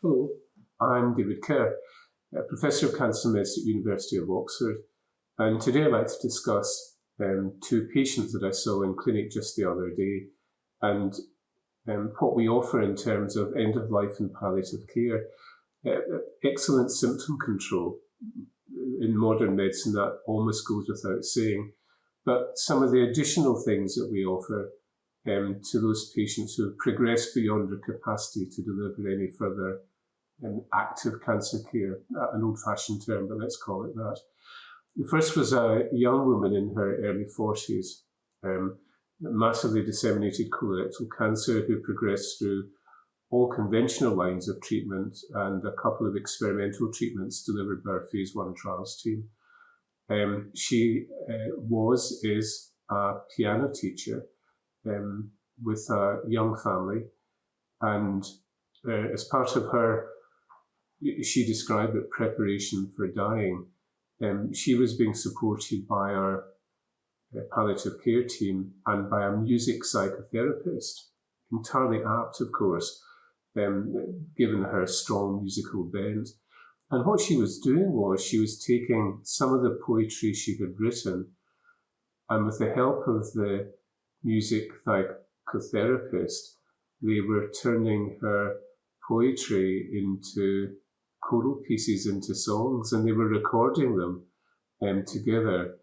Hello, I'm David Kerr, Professor of Cancer Medicine at the University of Oxford, and today I'd like to discuss two patients that I saw in clinic just the other day and what we offer in terms of end-of-life and palliative care. Excellent symptom control. In modern medicine, that almost goes without saying, but some of the additional things that we offer to those patients who have progressed beyond their capacity to deliver any further active cancer care, an old-fashioned term, but let's call it that. The first was a young woman in her early 40s, massively disseminated colorectal cancer, who progressed through all conventional lines of treatment and a couple of experimental treatments delivered by our phase 1 trials team. She is a piano teacher with a young family, and as part of her, she described it, preparation for dying, she was being supported by our palliative care team and by a music psychotherapist, entirely apt, of course, given her strong musical bent. And what she was doing was she was taking some of the poetry she had written, and with the help of the music psychotherapist, they were turning her poetry into choral pieces, into songs, and they were recording them together,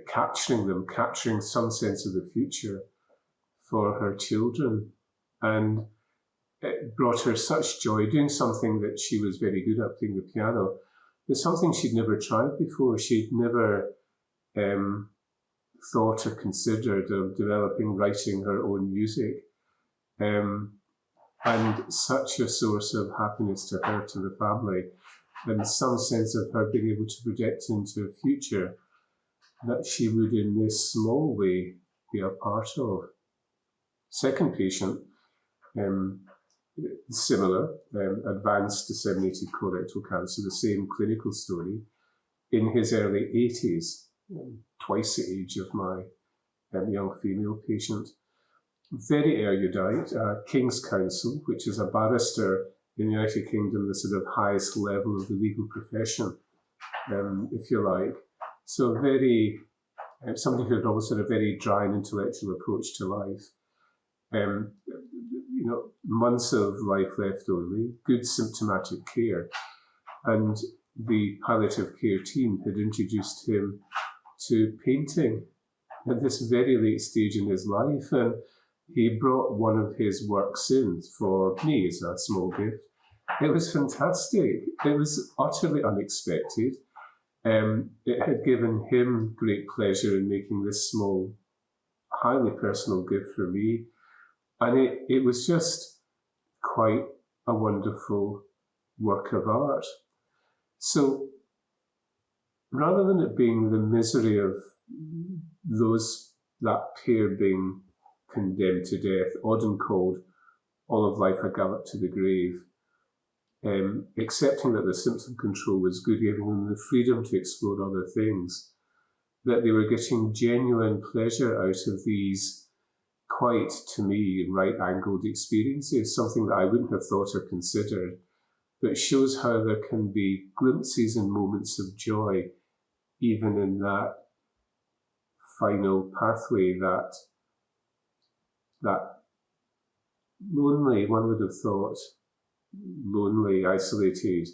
capturing some sense of the future for her children. And it brought her such joy, doing something that she was very good at, playing the piano. It's something she'd never tried before. She'd never thought or considered of writing her own music. And such a source of happiness to her, to the family, and some sense of her being able to project into a future that she would, in this small way, be a part of. Second patient, similar, advanced disseminated colorectal cancer, the same clinical story, in his early 80s, twice the age of my young female patient. Very erudite, King's Counsel, which is a barrister in the United Kingdom, the sort of highest level of the legal profession, if you like. So very, somebody who had always had a very dry and intellectual approach to life. Months of life left only, good symptomatic care. And the palliative care team had introduced him to painting at this very late stage in his life. And he brought one of his works in for me as a small gift. It was fantastic. It was utterly unexpected. It had given him great pleasure in making this small, highly personal gift for me. And it was just quite a wonderful work of art. So rather than it being the misery of that pair being condemned to death, Auden called All of Life a Gallop to the Grave, accepting that the symptom control was good, giving them the freedom to explore other things, that they were getting genuine pleasure out of these quite, to me, right-angled experiences, something that I wouldn't have thought or considered, but shows how there can be glimpses and moments of joy, even in that final pathway, that lonely, one would have thought, lonely, isolated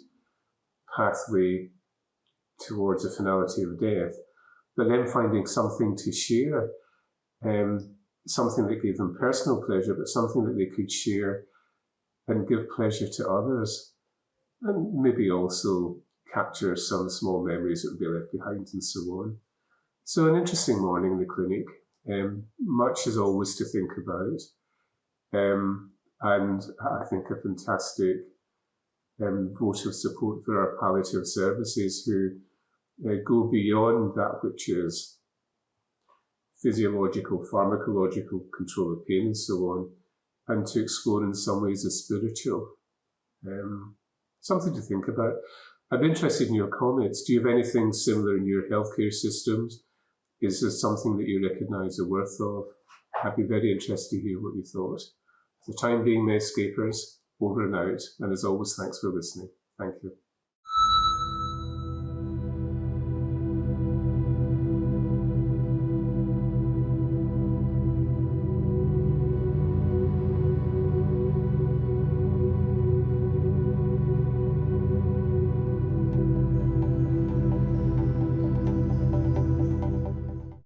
pathway towards the finality of death, but then finding something to share, something that gave them personal pleasure, but something that they could share and give pleasure to others, and maybe also capture some small memories that would be left behind and so on. So an interesting morning in the clinic, much as always to think about, and I think a fantastic vote of support for our palliative services, who go beyond that which is physiological, pharmacological control of pain and so on, and to explore in some ways the spiritual. Something to think about. I'm interested in your comments. Do you have anything similar in your healthcare systems? Is there something that you recognise the worth of? I'd be very interested to hear what you thought. For the time being, Medscapers, over and out. And as always, thanks for listening. Thank you.